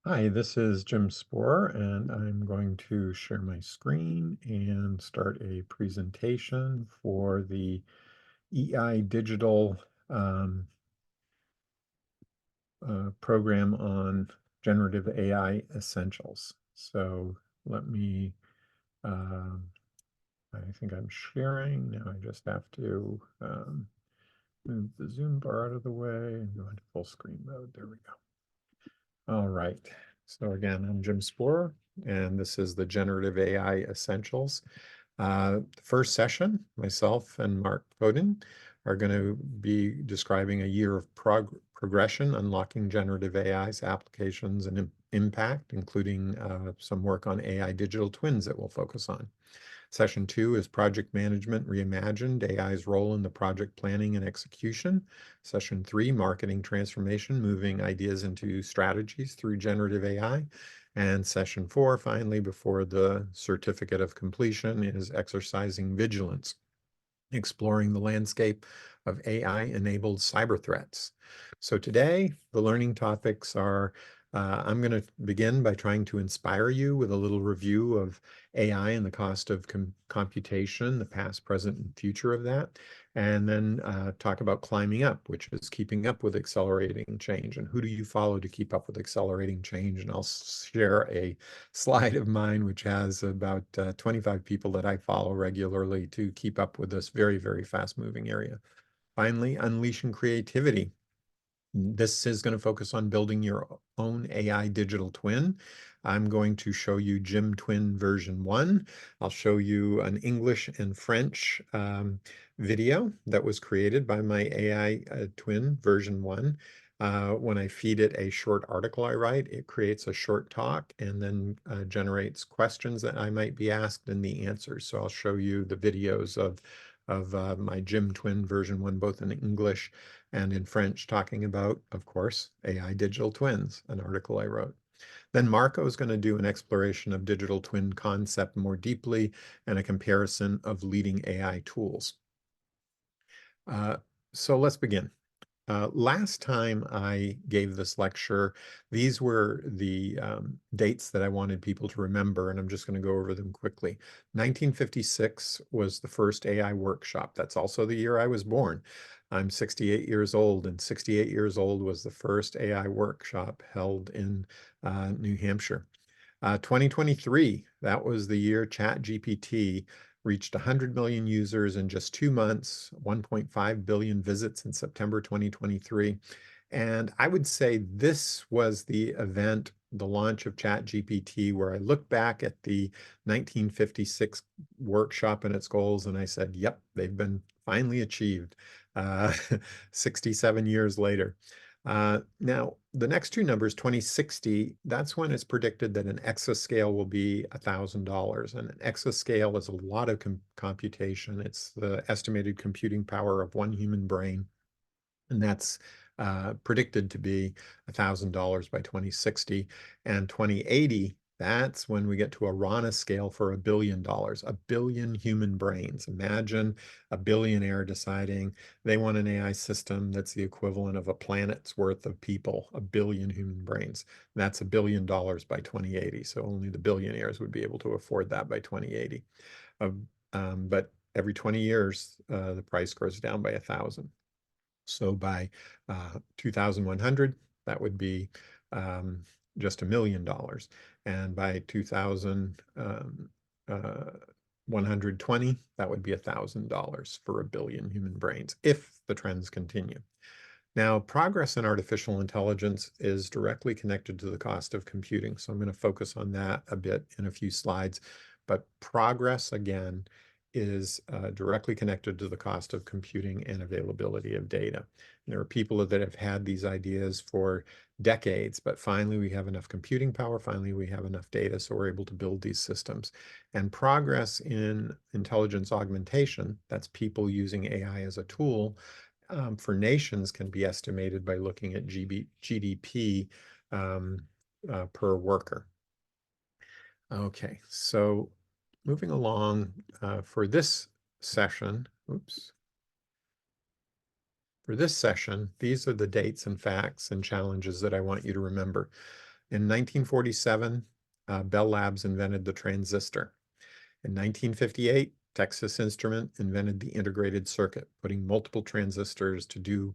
Hi, this is Jim Spohrer, and I'm going to share my screen and start a presentation for the EI Digital um, program on Generative AI Essentials. So let me, um, I think I'm sharing. Now I just have to move the Zoom bar out of the way and go into full screen mode. There we go. All right. So again, I'm Jim Spohrer, and this is the Generative AI Essentials. The first session, myself and Mark Foden are going to be describing a year of progression, unlocking generative AI's applications and impact, including some work on AI digital twins that we'll focus on. Session 2 is Project Management Reimagined, AI's role in the project planning and execution. Session 3, Marketing Transformation, moving ideas into strategies through generative AI. And Session 4, finally, before the certificate of completion, is Exercising Vigilance, exploring the landscape of AI-enabled cyber threats. So today, the learning topics are, I'm going to begin by trying to inspire you with a little review of AI and the cost of computation, the past, present, and future of that, and then talk about climbing up, which is keeping up with accelerating change. And who do you follow to keep up with accelerating change? And I'll share a slide of mine, which has about 25 people that I follow regularly to keep up with this very, very fast-moving area. Finally, unleashing creativity. This is going to focus on building your own AI digital twin. I'm going to show you Gym Twin version 1. I'll show you an English and French video that was created by my AI twin version 1. When I feed it a short article I write, it creates a short talk and then generates questions that I might be asked and the answers. So I'll show you the videos of my Gym Twin version 1, both in English and in French, talking about, of course, AI digital twins, an article I wrote. Then Marco is going to do an exploration of digital twin concept more deeply and a comparison of leading AI tools. So let's begin. Last time I gave this lecture, these were the dates that I wanted people to remember, and I'm just going to go over them quickly. 1956 was the first AI workshop. That's also the year I was born. I'm 68 years old, and 68 years old was the first AI workshop held in New Hampshire. 2023, that was the year ChatGPT reached 100 million users in just 2 months, 1.5 billion visits in September 2023. And I would say this was the event, the launch of ChatGPT, where I look back at the 1956 workshop and its goals, and I said, yep, they've been finally achieved 67 years later. Now, the next two numbers, 2060, that's when it's predicted that an exascale will be $1,000. And an exascale is a lot of computation. It's the estimated computing power of one human brain. And that's predicted to be $1,000 by 2060. And 2080, that's when we get to a Rana scale for $1 billion, 1 billion human brains. Imagine a billionaire deciding they want an AI system that's the equivalent of a planet's worth of people, 1 billion human brains. That's $1 billion by 2080. So only the billionaires would be able to afford that by 2080. But every 20 years, the price goes down by 1,000. So by 2100, that would be just $1 million. And by 2120, that would be $1,000 for 1 billion human brains if the trends continue. Now, progress in artificial intelligence is directly connected to the cost of computing. So I'm going to focus on that a bit in a few slides. But progress, again, is directly connected to the cost of computing and availability of data. And there are people that have had these ideas for decades, but finally we have enough computing power, finally we have enough data, so we're able to build these systems. And progress in intelligence augmentation, that's people using AI as a tool, for nations can be estimated by looking at GDP per worker. Okay, so moving along for this session, these are the dates and facts and challenges that I want you to remember. In 1947, Bell Labs invented the transistor. In 1958, Texas Instrument invented the integrated circuit, putting multiple transistors to do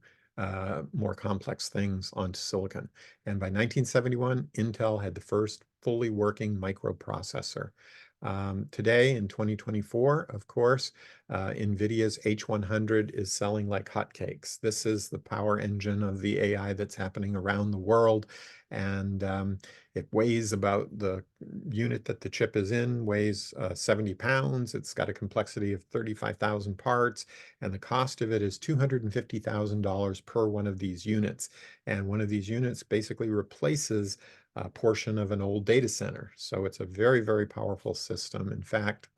more complex things onto silicon. And by 1971, Intel had the first fully working microprocessor. Today, in 2024, of course, Nvidia's H100 is selling like hotcakes. This is the power engine of the AI that's happening around the world. And it weighs about the unit that the chip is in, weighs 70 pounds. It's got a complexity of 35,000 parts, and the cost of it is $250,000 per one of these units. And one of these units basically replaces a portion of an old data center. So it's a very, very powerful system. In fact,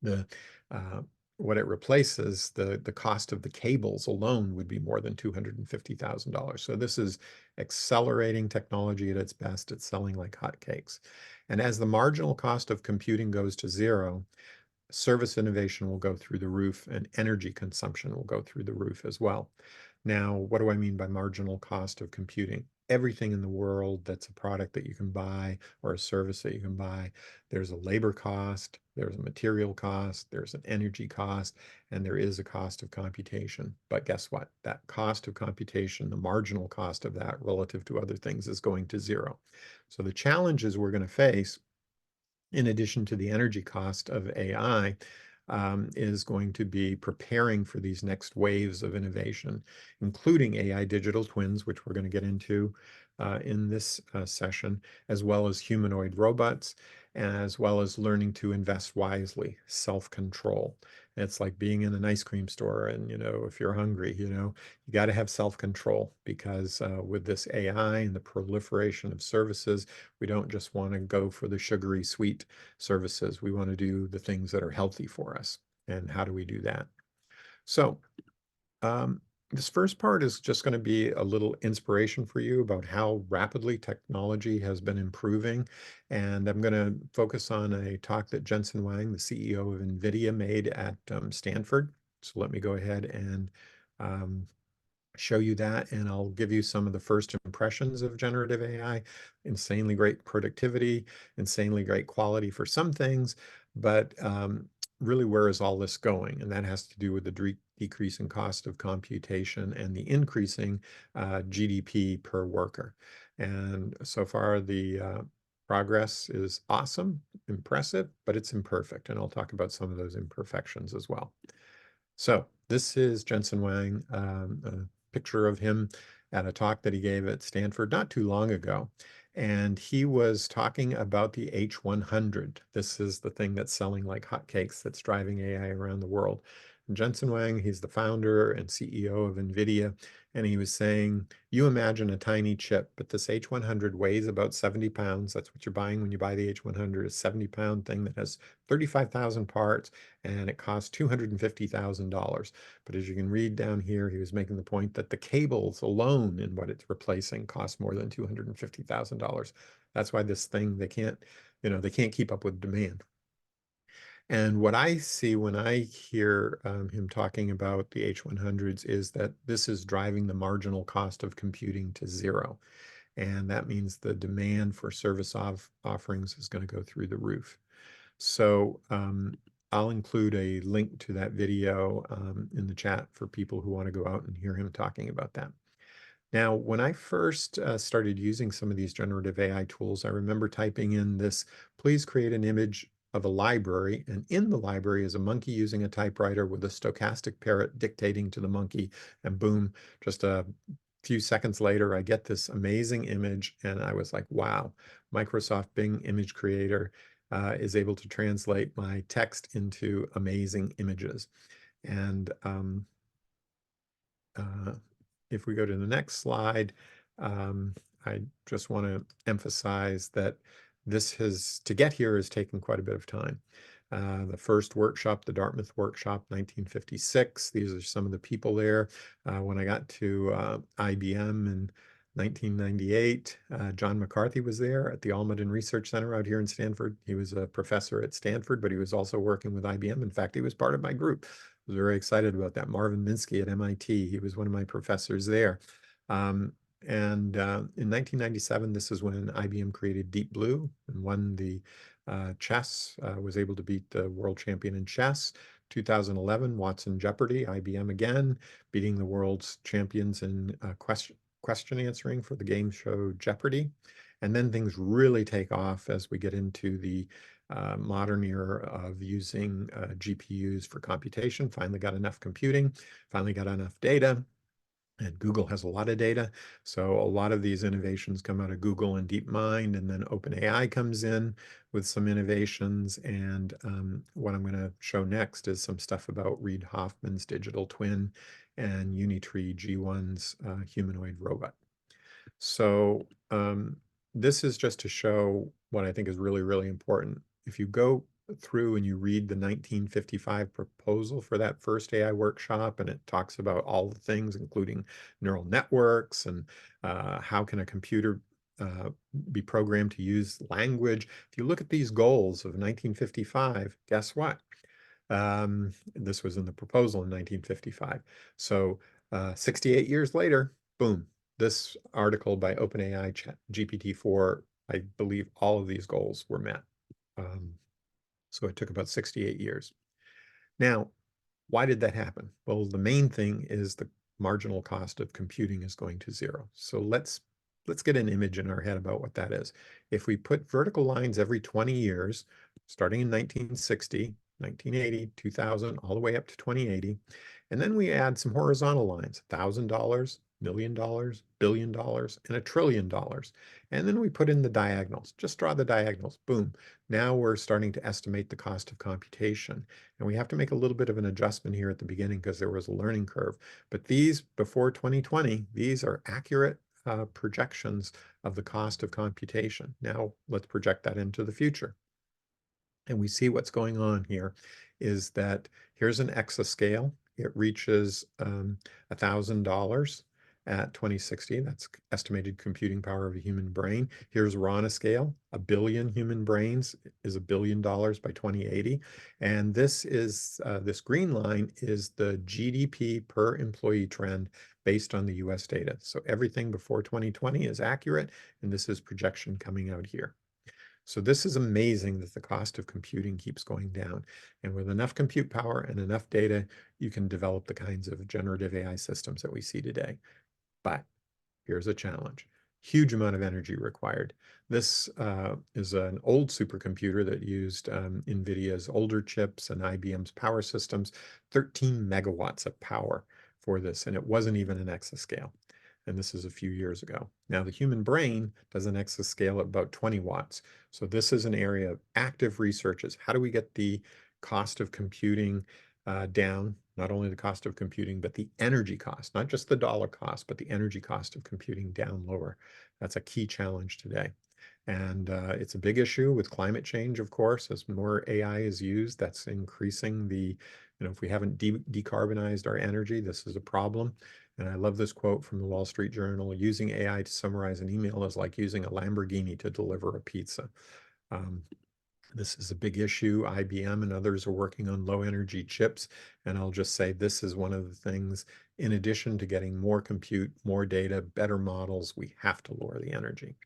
the uh, what it replaces, the cost of the cables alone would be more than $250,000. So this is accelerating technology at its best. It's selling like hotcakes. And as the marginal cost of computing goes to zero, service innovation will go through the roof and energy consumption will go through the roof as well. Now, what do I mean by marginal cost of computing? Everything in the world that's a product that you can buy or a service that you can buy, there's a labor cost, there's a material cost, there's an energy cost, and there is a cost of computation. But guess what? That cost of computation, the marginal cost of that relative to other things is going to zero. So the challenges we're going to face in addition to the energy cost of AI, is going to be preparing for these next waves of innovation, including AI digital twins, which we're going to get into in this session, as well as humanoid robots, as well as learning to invest wisely, self-control. It's like being in an ice cream store, and if you're hungry, you got to have self-control because with this AI and the proliferation of services, we don't just want to go for the sugary sweet services. We want to do the things that are healthy for us. And how do we do that? So this first part is just going to be a little inspiration for you about how rapidly technology has been improving. And I'm going to focus on a talk that Jensen Huang, the CEO of Nvidia, made at Stanford. So let me go ahead and show you that, and I'll give you some of the first impressions of generative AI. Insanely great productivity, insanely great quality for some things, but really, where is all this going? And that has to do with the decreasing cost of computation and the increasing GDP per worker. And so far, the progress is awesome, impressive, but it's imperfect. And I'll talk about some of those imperfections as well. So this is Jensen Huang, a picture of him at a talk that he gave at Stanford not too long ago. And he was talking about the H100. This is the thing that's selling like hotcakes that's driving AI around the world. And Jensen Huang, he's the founder and CEO of Nvidia. And he was saying, you imagine a tiny chip, but this H100 weighs about 70 pounds. That's what you're buying when you buy the H100, a 70-pound thing that has 35,000 parts, and it costs $250,000. But as you can read down here, he was making the point that the cables alone in what it's replacing cost more than $250,000. That's why this thing, they can't keep up with demand. And what I see when I hear him talking about the H100s is that this is driving the marginal cost of computing to zero. And that means the demand for service offerings is going to go through the roof. So I'll include a link to that video in the chat for people who want to go out and hear him talking about that. Now, when I first started using some of these generative AI tools, I remember typing in this, please create an image of a library, and in the library is a monkey using a typewriter with a stochastic parrot dictating to the monkey, and boom, just a few seconds later, I get this amazing image, and I was like, wow, Microsoft Bing Image Creator is able to translate my text into amazing images. And if we go to the next slide, I just want to emphasize that to get here has taken quite a bit of time. The first workshop, the Dartmouth workshop, 1956. These are some of the people there. When I got to IBM in 1998, John McCarthy was there at the Almaden Research Center out here in Stanford. He was a professor at Stanford, but he was also working with IBM. In fact, he was part of my group. I was very excited about that. Marvin Minsky at MIT, he was one of my professors there. And in 1997, this is when IBM created Deep Blue and won the chess, was able to beat the world champion in chess. 2011, Watson Jeopardy, IBM again, beating the world's champions in question answering for the game show Jeopardy. And then things really take off as we get into the modern era of using GPUs for computation. Finally got enough computing, finally got enough data. And Google has a lot of data. So a lot of these innovations come out of Google and DeepMind, and then OpenAI comes in with some innovations. And what I'm going to show next is some stuff about Reid Hoffman's digital twin and Unitree G1's humanoid robot. So this is just to show what I think is really, really important. If you go through and you read the 1955 proposal for that first AI workshop, and it talks about all the things, including neural networks and how can a computer be programmed to use language. If you look at these goals of 1955, guess what? This was in the proposal in 1955. So 68 years later, boom, this article by OpenAI GPT-4, I believe all of these goals were met. So it took about 68 years. Now, why did that happen? Well, the main thing is the marginal cost of computing is going to zero. So let's get an image in our head about what that is. If we put vertical lines every 20 years, starting in 1960, 1980, 2000, all the way up to 2080, and then we add some horizontal lines, $1,000, $1,000,000, $1,000,000,000, and $1,000,000,000,000. And then we put in the diagonals. Just draw the diagonals. Boom. Now we're starting to estimate the cost of computation. And we have to make a little bit of an adjustment here at the beginning because there was a learning curve. But these, before 2020, these are accurate projections of the cost of computation. Now let's project that into the future. And we see what's going on here is that here's an exascale. It reaches $1,000 at 2060. That's estimated computing power of a human brain. Here's Ronoscale. 1 billion human brains is $1 billion by 2080. And this is this green line is the GDP per employee trend based on the US data. So everything before 2020 is accurate, and this is projection coming out here. So this is amazing that the cost of computing keeps going down. And with enough compute power and enough data, you can develop the kinds of generative AI systems that we see today. But here's a challenge. Huge amount of energy required. This is an old supercomputer that used Nvidia's older chips and IBM's power systems, 13 megawatts of power for this, and it wasn't even an exascale. And this is a few years ago. Now, the human brain does an exascale at about 20 watts. So this is an area of active research is how do we get the cost of computing down, not only the cost of computing, but the energy cost, not just the dollar cost, but the energy cost of computing down lower. That's a key challenge today. And it's a big issue with climate change, of course, as more AI is used, that's increasing the, if we haven't decarbonized our energy, this is a problem. And I love this quote from the Wall Street Journal, using AI to summarize an email is like using a Lamborghini to deliver a pizza. This is a big issue. IBM and others are working on low energy chips. And I'll just say this is one of the things, in addition to getting more compute, more data, better models, we have to lower the energy.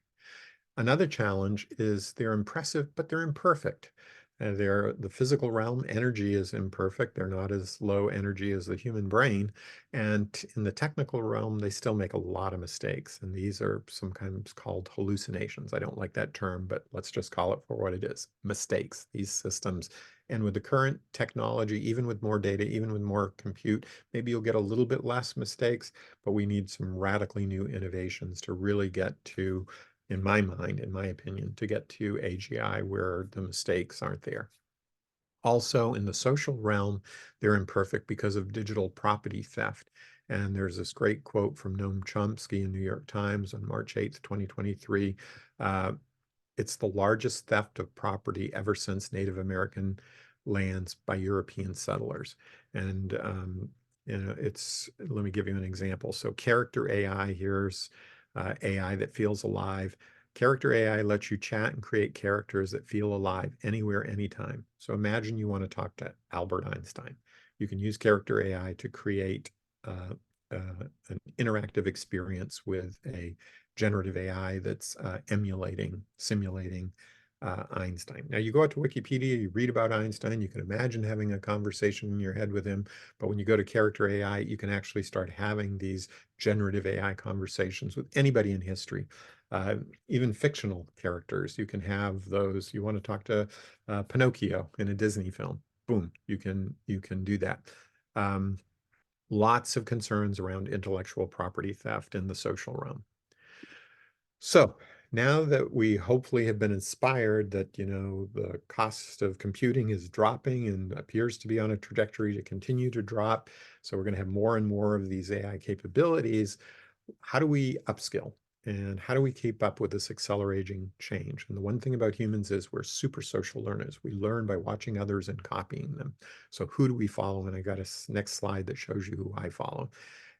Another challenge is they're impressive, but they're imperfect. The physical realm, energy is imperfect. They're not as low energy as the human brain. And in the technical realm, they still make a lot of mistakes. And these are sometimes called hallucinations. I don't like that term, but let's just call it for what it is, mistakes, these systems. And with the current technology, even with more data, even with more compute, maybe you'll get a little bit less mistakes, but we need some radically new innovations to really get to, in my mind, in my opinion, to get to AGI where the mistakes aren't there. Also, in the social realm, they're imperfect because of digital property theft. And there's this great quote from Noam Chomsky in New York Times on March 8th, 2023. It's the largest theft of property ever since Native American lands by European settlers. And let me give you an example. So character AI, here's AI that feels alive. Character AI lets you chat and create characters that feel alive anywhere, anytime. So imagine you want to talk to Albert Einstein. You can use character AI to create an interactive experience with a generative AI that's simulating Einstein. Now, you go out to Wikipedia, you read about Einstein, you can imagine having a conversation in your head with him, but when you go to Character AI, you can actually start having these generative AI conversations with anybody in history. Even fictional characters, you can have those. You want to talk to Pinocchio in a Disney film, boom, you can do that. Lots of concerns around intellectual property theft in the social realm. So now that we hopefully have been inspired that, the cost of computing is dropping and appears to be on a trajectory to continue to drop, so we're going to have more and more of these AI capabilities, how do we upskill? And how do we keep up with this accelerating change? And the one thing about humans is we're super social learners. We learn by watching others and copying them. So who do we follow? And I got a next slide that shows you who I follow.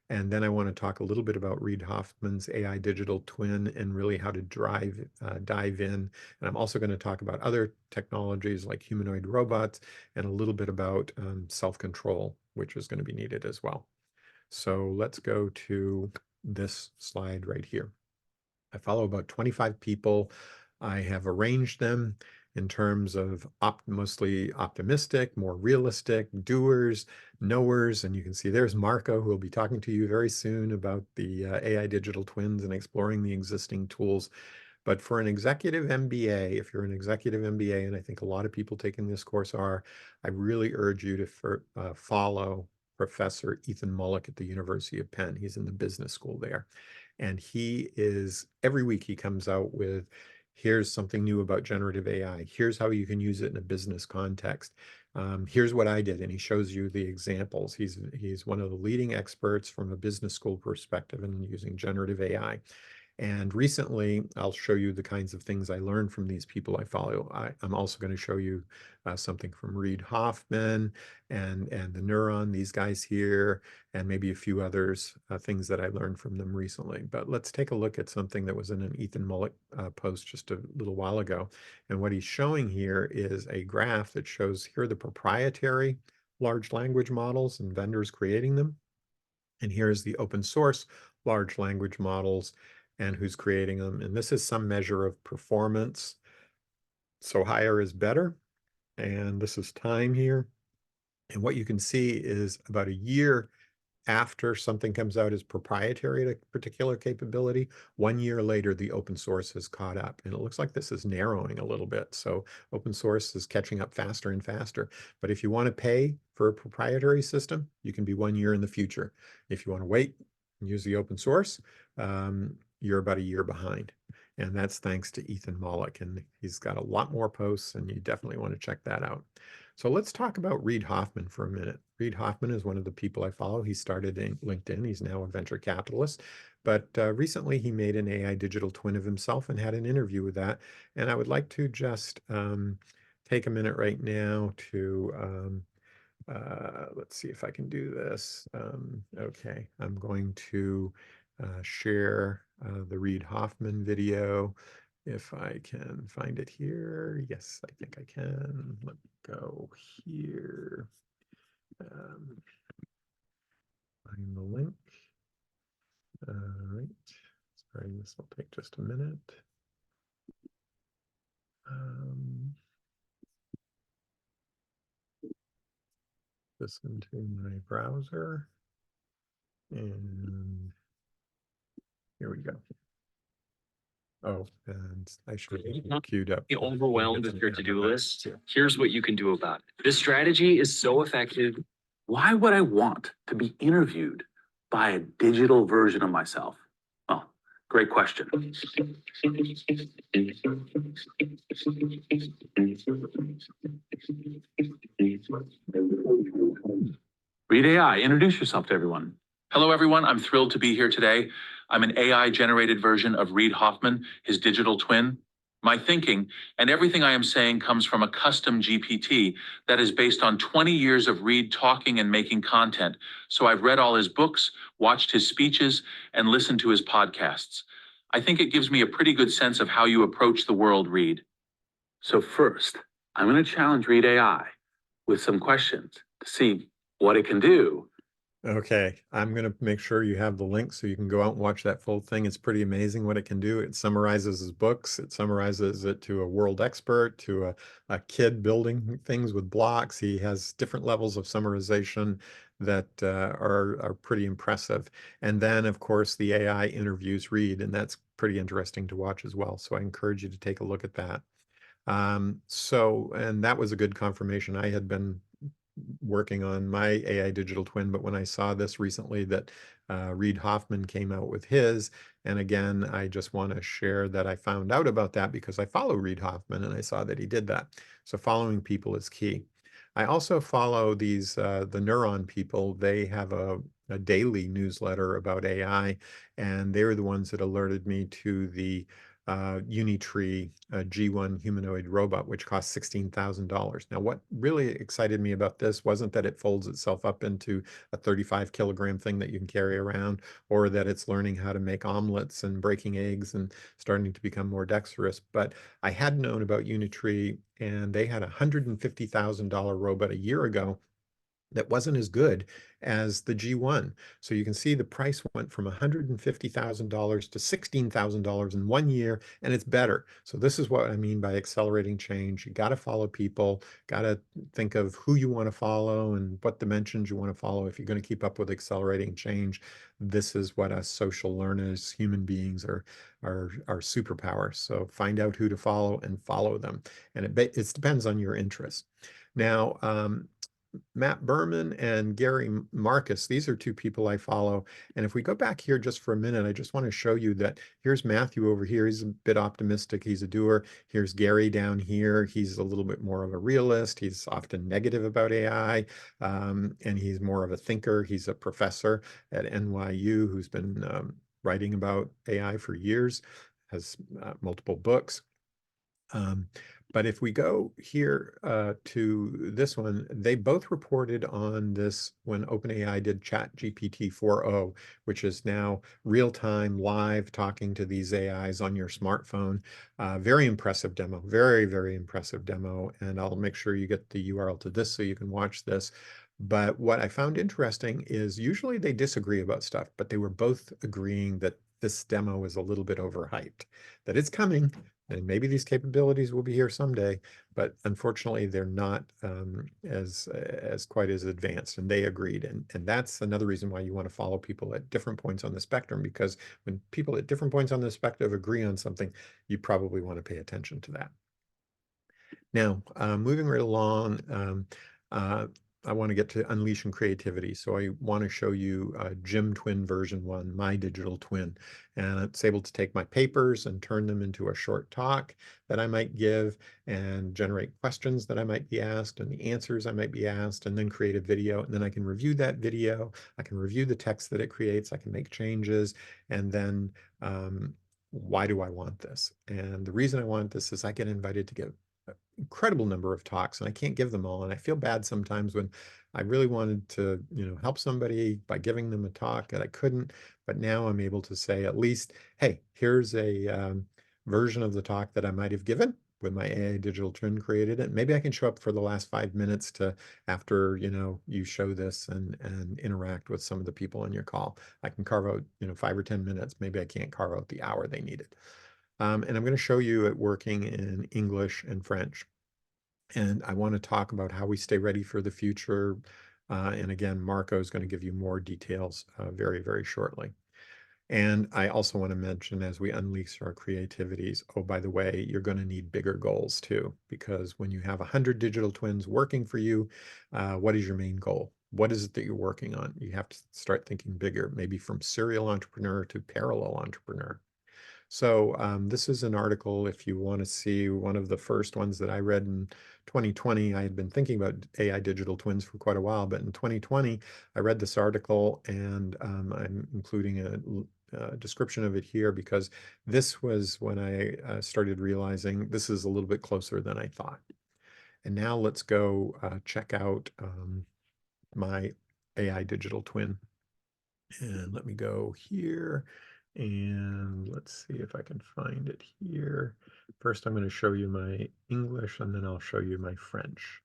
And then I want to talk a little bit about Reid Hoffman's AI digital twin and really how to dive in. And I'm also going to talk about other technologies like humanoid robots and a little bit about self-control, which is going to be needed as well. So let's go to this slide right here. I follow about 25 people. I have arranged them in terms of mostly optimistic, more realistic, doers, knowers. And you can see there's Marco, who will be talking to you very soon about the AI digital twins and exploring the existing tools. But for an executive MBA, if you're an executive MBA, and I think a lot of people taking this course are, I really urge you to follow Professor Ethan Mullick at the University of Penn. He's in the business school there. And every week he comes out with, here's something new about generative AI. Here's how you can use it in a business context. Here's what I did. And he shows you the examples. He's one of the leading experts from a business school perspective in using generative AI. And recently, I'll show you the kinds of things I learned from these people I follow. I'm also going to show you something from Reid Hoffman and the Neuron, these guys here, and maybe a few others, things that I learned from them recently. But let's take a look at something that was in an Ethan Mullick post just a little while ago. And what he's showing here is a graph that shows here are the proprietary large language models and vendors creating them. And here's the open source large language models and who's creating them. And this is some measure of performance. So higher is better. And this is time here. And what you can see is about a year after something comes out as proprietary to a particular capability, 1 year later, the open source has caught up. And it looks like this is narrowing a little bit. So open source is catching up faster and faster. But if you want to pay for a proprietary system, you can be 1 year in the future. If you want to wait and use the open source, you're about a year behind. And that's thanks to Ethan Mullick. And he's got a lot more posts, and you definitely want to check that out. So let's talk about Reid Hoffman for a minute. Reid Hoffman is one of the people I follow. He started in LinkedIn. He's now a venture capitalist. But recently, he made an AI digital twin of himself and had an interview with that. And I would like to just take a minute right now to let's see if I can do this. Okay, I'm going to share the Reid Hoffman video. If I can find it here. Yes, I think I can. Let me go here. Find the link. All right. Sorry, this will take just a minute. This into my browser. And here we go. Oh, and I should have queued up. Be overwhelmed with your to-do list? Here's what you can do about it. This strategy is so effective. Why would I want to be interviewed by a digital version of myself? Oh, great question. Reid AI, introduce yourself to everyone. Hello, everyone. I'm thrilled to be here today. I'm an AI-generated version of Reid Hoffman, his digital twin. My thinking and everything I am saying comes from a custom GPT that is based on 20 years of Reid talking and making content. So I've read all his books, watched his speeches, and listened to his podcasts. I think it gives me a pretty good sense of how you approach the world, Reid. So first, I'm going to challenge Reid AI with some questions to see what it can do Okay, I'm going to make sure you have the link so you can go out and watch that full thing. It's pretty amazing what it can do. It summarizes his books. It summarizes it to a world expert, to a kid building things with blocks. He has different levels of summarization that are pretty impressive. And then, of course, the AI interviews Reid, and that's pretty interesting to watch as well. So I encourage you to take a look at that. And that was a good confirmation. I had been working on my AI digital twin, but when I saw this recently that Reid Hoffman came out with his, and again, I just want to share that I found out about that because I follow Reid Hoffman and I saw that he did that. So following people is key. I also follow the Neuron people. They have a daily newsletter about AI, and they were the ones that alerted me to the Unitree G1 humanoid robot, which costs $16,000. Now, what really excited me about this wasn't that it folds itself up into a 35-kilogram thing that you can carry around, or that it's learning how to make omelets and breaking eggs and starting to become more dexterous. But I had known about Unitree, and they had a $150,000 robot a year ago that wasn't as good as the G1. So you can see the price went from $150,000 to $16,000 in 1 year, and it's better. So this is what I mean by accelerating change. You got to follow people, got to think of who you want to follow and what dimensions you want to follow. If you're going to keep up with accelerating change, this is what us social learners, human beings, are superpowers. So find out who to follow and follow them. And it depends on your interest. Now, Matt Berman and Gary Marcus, these are two people I follow. And if we go back here just for a minute, I just want to show you that here's Matthew over here. He's a bit optimistic. He's a doer. Here's Gary down here. He's a little bit more of a realist. He's often negative about AI, and he's more of a thinker. He's a professor at NYU who's been writing about AI for years, has multiple books. Um, but if we go here to this one, they both reported on this when OpenAI did ChatGPT 4.0, which is now real-time live talking to these AIs on your smartphone. Very impressive demo, very, very impressive demo. And I'll make sure you get the URL to this so you can watch this. But what I found interesting is usually they disagree about stuff, but they were both agreeing that this demo is a little bit overhyped, that it's coming, and maybe these capabilities will be here someday, but unfortunately they're not as quite as advanced, and they agreed. And that's another reason why you want to follow people at different points on the spectrum, because when people at different points on the spectrum agree on something, you probably want to pay attention to that. Now, moving right along, uh, I want to get to unleashing creativity. So I want to show you Gym Twin version 1, my digital twin. And it's able to take my papers and turn them into a short talk that I might give and generate questions that I might be asked and the answers I might be asked, and then create a video. And then I can review that video. I can review the text that it creates. I can make changes. And then why do I want this? And the reason I want this is I get invited to give incredible number of talks, and I can't give them all. And I feel bad sometimes when I really wanted to, help somebody by giving them a talk that I couldn't. But now I'm able to say at least, hey, here's a version of the talk that I might have given when my AI digital twin created it. Maybe I can show up for the last 5 minutes to after, you show this and interact with some of the people on your call. I can carve out, 5 or 10 minutes. Maybe I can't carve out the hour they needed. And I'm going to show you it working in English and French. And I want to talk about how we stay ready for the future. And again, Marco is going to give you more details very, very shortly. And I also want to mention as we unleash our creativities, oh, by the way, you're going to need bigger goals too, because when you have 100 digital twins working for you, what is your main goal? What is it that you're working on? You have to start thinking bigger, maybe from serial entrepreneur to parallel entrepreneur. So this is an article, if you want to see one of the first ones that I read in 2020. I had been thinking about AI digital twins for quite a while, but in 2020, I read this article, and I'm including a description of it here because this was when I started realizing this is a little bit closer than I thought. And now let's go check out my AI digital twin. And let me go here and let's see if I can find it here. First, I'm going to show you my English and then I'll show you my French.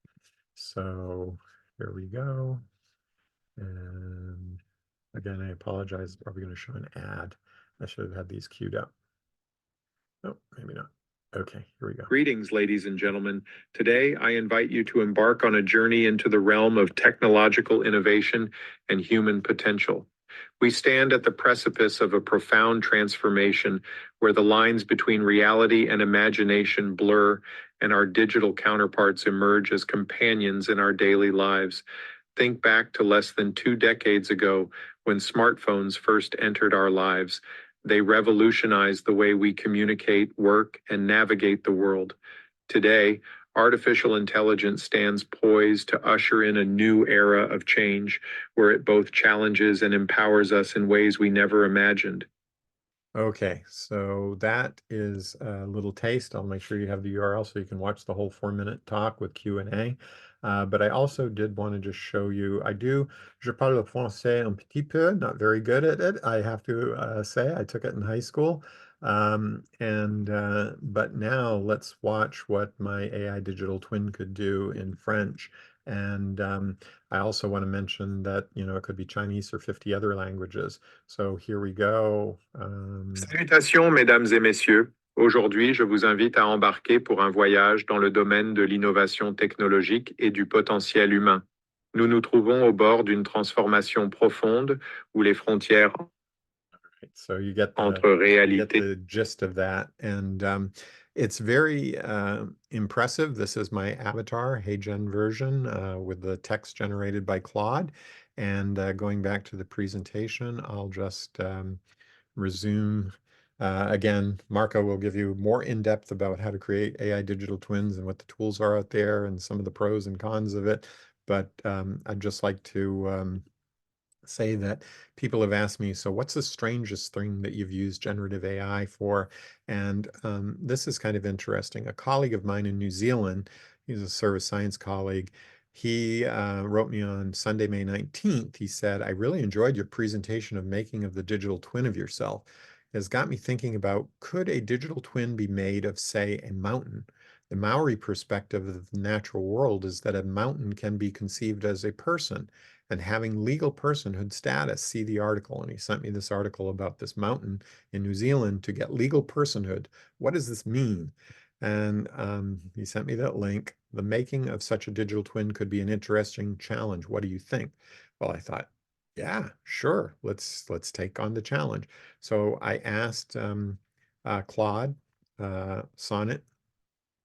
So here we go. And again, I apologize. It's probably going to show an ad. I should have had these queued up. Oh, maybe not. Okay, here we go. Greetings, ladies and gentlemen. Today, I invite you to embark on a journey into the realm of technological innovation and human potential. We stand at the precipice of a profound transformation where the lines between reality and imagination blur and our digital counterparts emerge as companions in our daily lives. Think back to less than 2 decades ago when smartphones first entered our lives. They revolutionized the way we communicate, work, and navigate the world. Today, artificial intelligence stands poised to usher in a new era of change where it both challenges and empowers us in ways we never imagined. Okay, so that is a little taste. I'll make sure you have the URL so you can watch the whole 4-minute talk with Q&A. But I also did want to just show you, je parle français un petit peu, not very good at it. I have to say, I took it in high school. But now let's watch what my AI digital twin could do in French. And I also want to mention that, it could be Chinese or 50 other languages. So here we go. Salutations, mesdames et messieurs. Aujourd'hui, je vous invite à embarquer pour un voyage dans le domaine de l'innovation technologique et du potentiel humain. Nous nous trouvons au bord d'une transformation profonde où les frontières So you get the gist of that. And it's very impressive. This is my avatar, HeyGen version with the text generated by Claude. And going back to the presentation, I'll just resume. Again, Marco will give you more in-depth about how to create AI digital twins and what the tools are out there and some of the pros and cons of it. But I'd just like to say that people have asked me, so what's the strangest thing that you've used generative AI for? And this is kind of interesting. A colleague of mine in New Zealand, he's a service science colleague, he wrote me on Sunday, May 19th. He said, I really enjoyed your presentation of making of the digital twin of yourself. It has got me thinking about, could a digital twin be made of, say, a mountain? The Maori perspective of the natural world is that a mountain can be conceived as a person and having legal personhood status. See the article. And he sent me this article about this mountain in New Zealand to get legal personhood. What does this mean? And he sent me that link. The making of such a digital twin could be an interesting challenge. What do you think? Well, I thought, yeah, sure. Let's take on the challenge. So I asked Claude Sonnet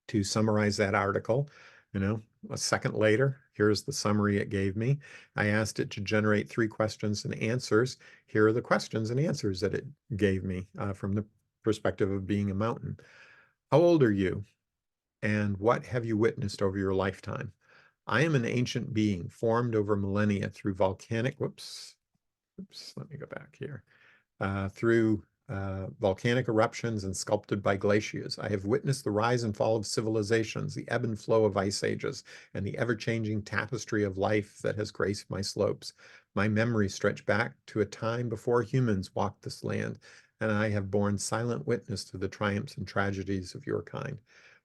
to summarize that article. A second later, here's the summary it gave me. I asked it to generate 3 questions and answers. Here are the questions and answers that it gave me from the perspective of being a mountain. How old are you? And what have you witnessed over your lifetime? I am an ancient being formed over millennia through volcanic, let me go back here. Through volcanic eruptions and sculpted by glaciers. I have witnessed the rise and fall of civilizations, the ebb and flow of ice ages, and the ever-changing tapestry of life that has graced my slopes. My memories stretch back to a time before humans walked this land, and I have borne silent witness to the triumphs and tragedies of your kind.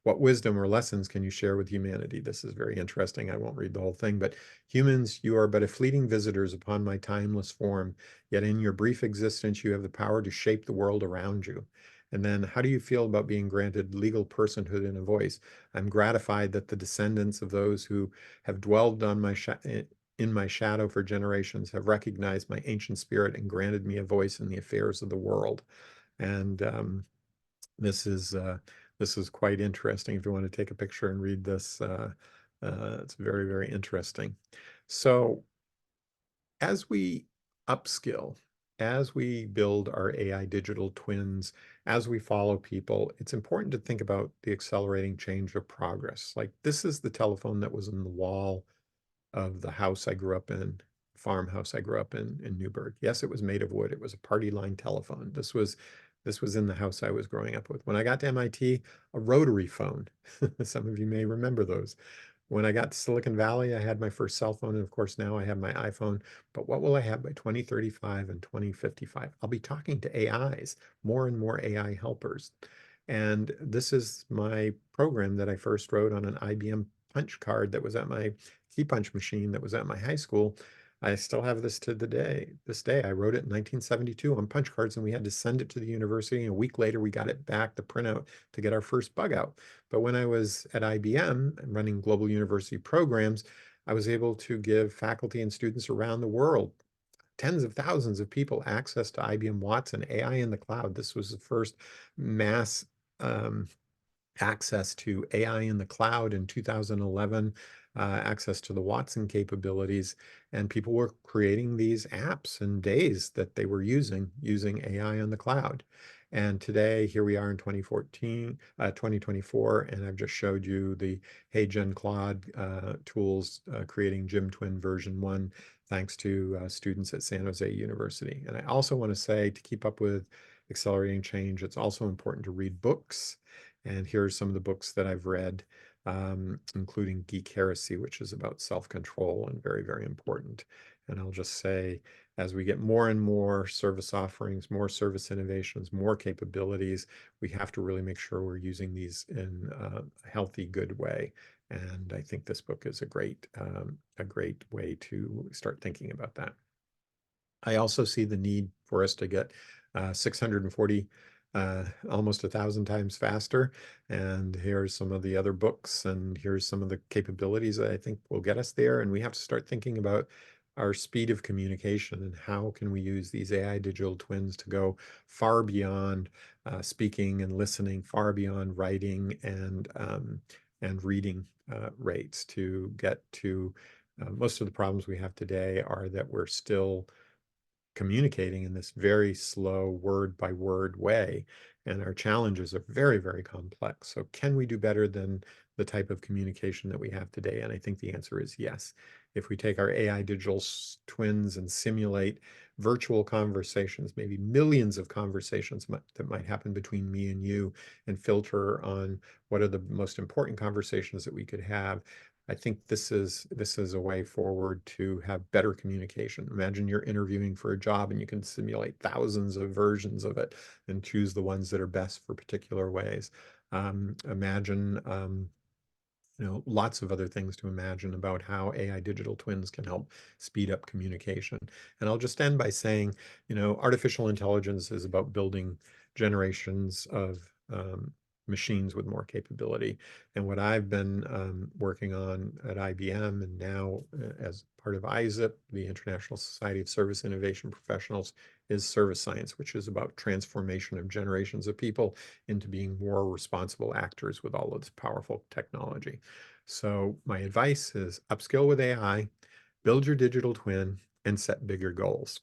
What wisdom or lessons can you share with humanity? This is very interesting. I won't read the whole thing, but humans, you are but a fleeting visitors upon my timeless form. Yet in your brief existence, you have the power to shape the world around you. And then how do you feel about being granted legal personhood and a voice? I'm gratified that the descendants of those who have dwelled on in my shadow for generations have recognized my ancient spirit and granted me a voice in the affairs of the world. And this is quite interesting. If you want to take a picture and read this, it's very, very interesting. So as we upskill, as we build our AI digital twins, as we follow people, it's important to think about the accelerating change of progress. Like this is the telephone that was in the wall of the house I grew up in, farmhouse I grew up in Newburgh. Yes, it was made of wood. It was a party line telephone. This was in the house I was growing up with. When I got to MIT, a rotary phone. Some of you may remember those. When I got to Silicon Valley, I had my first cell phone, and of course now I have my iPhone. But what will I have by 2035 and 2055? I'll be talking to AIs, more and more AI helpers. And this is my program that I first wrote on an IBM punch card that was at my key punch machine that was at my high school. I still have this to this day. I wrote it in 1972 on punch cards, and we had to send it to the university. And a week later, we got it back, the printout, to get our first bug out. But when I was at IBM and running global university programs, I was able to give faculty and students around the world, tens of thousands of people, access to IBM Watson AI in the cloud. This was the first mass um, access to AI in the cloud in 2011, access to the Watson capabilities, and people were creating these apps in days that they were using AI in the cloud. And today, here we are in 2024, and I've just showed you the Hey Gen Claude tools creating GymTwin version 1, thanks to students at San Jose University. And I also want to say, to keep up with accelerating change, it's also important to read books. And here are some of the books that I've read, including Geek Heresy, which is about self-control and very, very important. And I'll just say, as we get more and more service offerings, more service innovations, more capabilities, we have to really make sure we're using these in a healthy, good way. And I think this book is a great way to start thinking about that. I also see the need for us to get 640, almost 1,000 times faster. And here's some of the other books, and here's some of the capabilities that I think will get us there. And we have to start thinking about our speed of communication and how can we use these AI digital twins to go far beyond speaking and listening, far beyond writing and reading rates to get to most of the problems we have today are that we're still communicating in this very slow word by word way. And our challenges are very, very complex. So can we do better than the type of communication that we have today? And I think the answer is yes. If we take our AI digital twins and simulate virtual conversations, maybe millions of conversations that might happen between me and you, and filter on what are the most important conversations that we could have, I think this is a way forward to have better communication. Imagine you're interviewing for a job and you can simulate thousands of versions of it and choose the ones that are best for particular ways. Imagine lots of other things to imagine about how AI digital twins can help speed up communication. And I'll just end by saying, artificial intelligence is about building generations of machines with more capability. And what I've been working on at IBM and now as part of ISIP, the International Society of Service Innovation Professionals, is service science, which is about transformation of generations of people into being more responsible actors with all of this powerful technology. So my advice is upskill with AI, build your digital twin, and set bigger goals.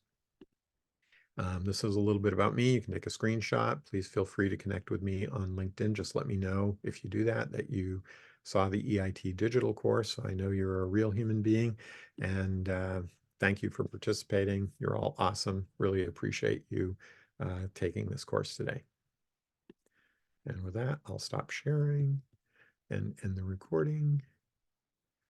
This is a little bit about me. You can take a screenshot. Please feel free to connect with me on LinkedIn. Just let me know if you do that you saw the EIT digital course. So I know you're a real human being. And thank you for participating. You're all awesome. Really appreciate you taking this course today. And with that, I'll stop sharing and end the recording.